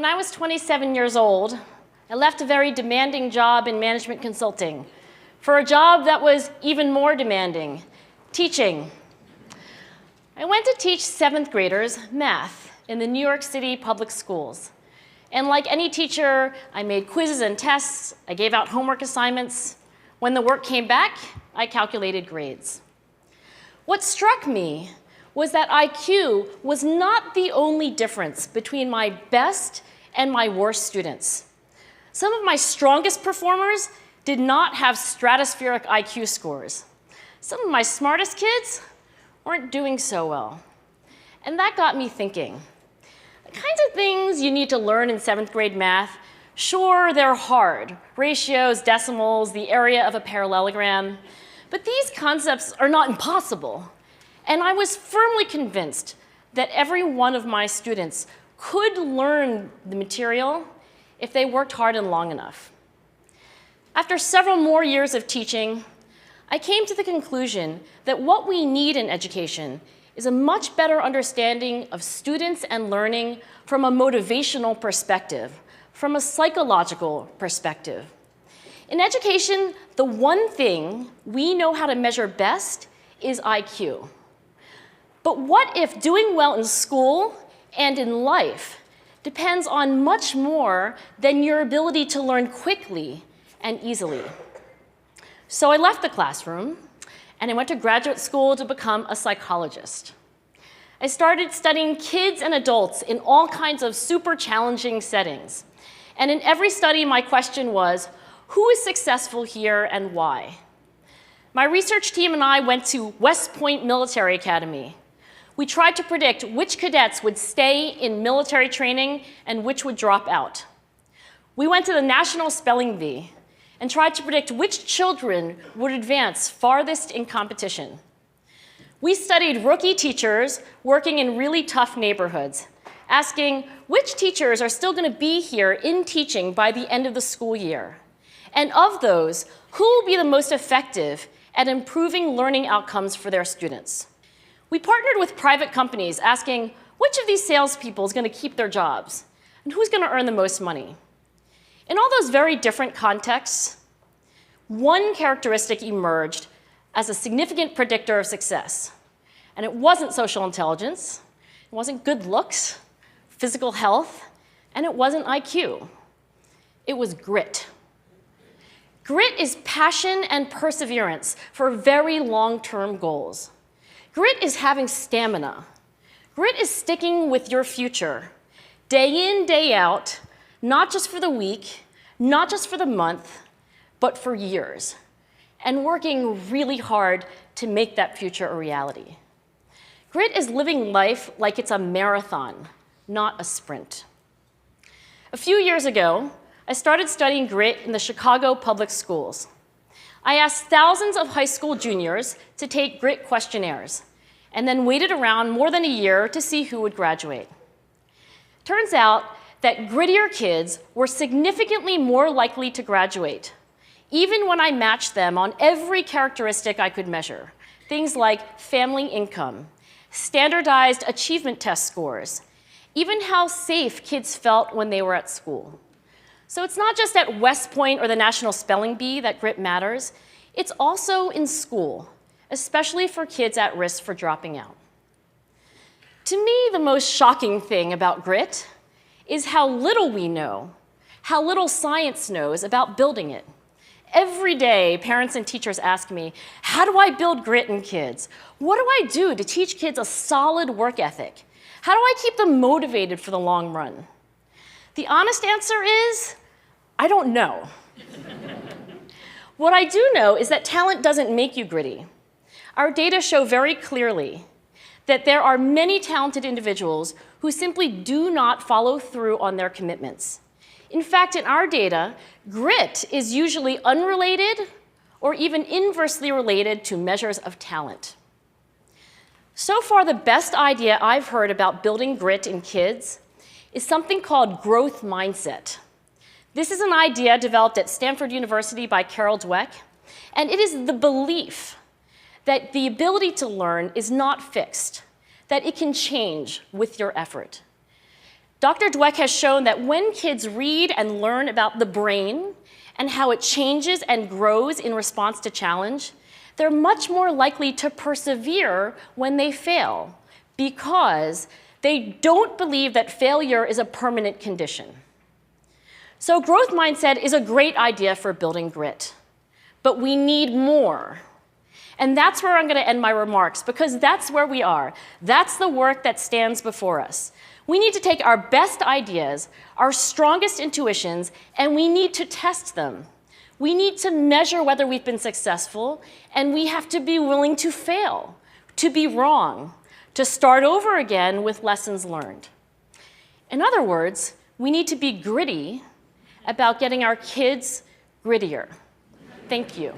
I was 27 years old, I left a very demanding job in management consulting for a job that was even more demanding, teaching. I went to teach 7th graders math in the New York City public schools. And like any teacher, I made quizzes and tests, I gave out homework assignments. When the work came back, I calculated grades. What struck me was that IQ was not the only difference between my best and my worst students. Some of my strongest performers did not have stratospheric IQ scores. Some of my smartest kids weren't doing so well. And that got me thinking. The kinds of things you need to learn in 7th grade math, sure, they're hard. Ratios, decimals, the area of a parallelogram. But these concepts are not impossible. And I was firmly convinced that every one of my students could learn the material if they worked hard and long enough. After several more years of teaching, I came to the conclusion that what we need in education is a much better understanding of students and learning from a motivational perspective, from a psychological perspective. In education, the one thing we know how to measure best is IQ. But what if doing well in school and in life depends on much more than your ability to learn quickly and easily? So I left the classroom, and I went to graduate school to become a psychologist. I started studying kids and adults in all kinds of super challenging settings. And in every study, my question was, who is successful here and why? My research team and I went to West Point Military Academy. We tried to predict which cadets would stay in military training and which would drop out. We went to the National Spelling Bee and tried to predict which children would advance farthest in competition. We studied rookie teachers working in really tough neighborhoods, asking which teachers are still going to be here in teaching by the end of the school year. And of those, who will be the most effective at improving learning outcomes for their students? We partnered with private companies asking which of these salespeople is going to keep their jobs and who's going to earn the most money. In all those very different contexts, one characteristic emerged as a significant predictor of success. And it wasn't social intelligence, it wasn't good looks, physical health, and it wasn't IQ. It was grit. Grit is passion and perseverance for very long-term goals. Grit is having stamina. Grit is sticking with your future, day in, day out, not just for the week, not just for the month, but for years, and working really hard to make that future a reality. Grit is living life like it's a marathon, not a sprint. A few years ago, I started studying grit in the Chicago public schools. I asked thousands of high school juniors to take grit questionnaires, and then waited around more than a year to see who would graduate. Turns out that grittier kids were significantly more likely to graduate, even when I matched them on every characteristic I could measure, things like family income, standardized achievement test scores, even how safe kids felt when they were at school. So it's not just at West Point or the National Spelling Bee that grit matters, it's also in school, especially for kids at risk for dropping out. To me, the most shocking thing about grit is how little we know, how little science knows about building it. Every day, parents and teachers ask me, how do I build grit in kids? What do I do to teach kids a solid work ethic? How do I keep them motivated for the long run? The honest answer is, I don't know. What I do know is that talent doesn't make you gritty. Our data show very clearly that there are many talented individuals who simply do not follow through on their commitments. In fact, in our data, grit is usually unrelated or even inversely related to measures of talent. So far, the best idea I've heard about building grit in kids is something called growth mindset. This is an idea developed at Stanford University by Carol Dweck, and it is the belief that the ability to learn is not fixed, that it can change with your effort. Dr. Dweck has shown that when kids read and learn about the brain and how it changes and grows in response to challenge, they're much more likely to persevere when they fail because they don't believe that failure is a permanent condition. So growth mindset is a great idea for building grit, but we need more. And that's where I'm going to end my remarks, because that's where we are. That's the work that stands before us. We need to take our best ideas, our strongest intuitions, and we need to test them. We need to measure whether we've been successful, and we have to be willing to fail, to be wrong, to start over again with lessons learned. In other words, we need to be gritty about getting our kids grittier. Thank you.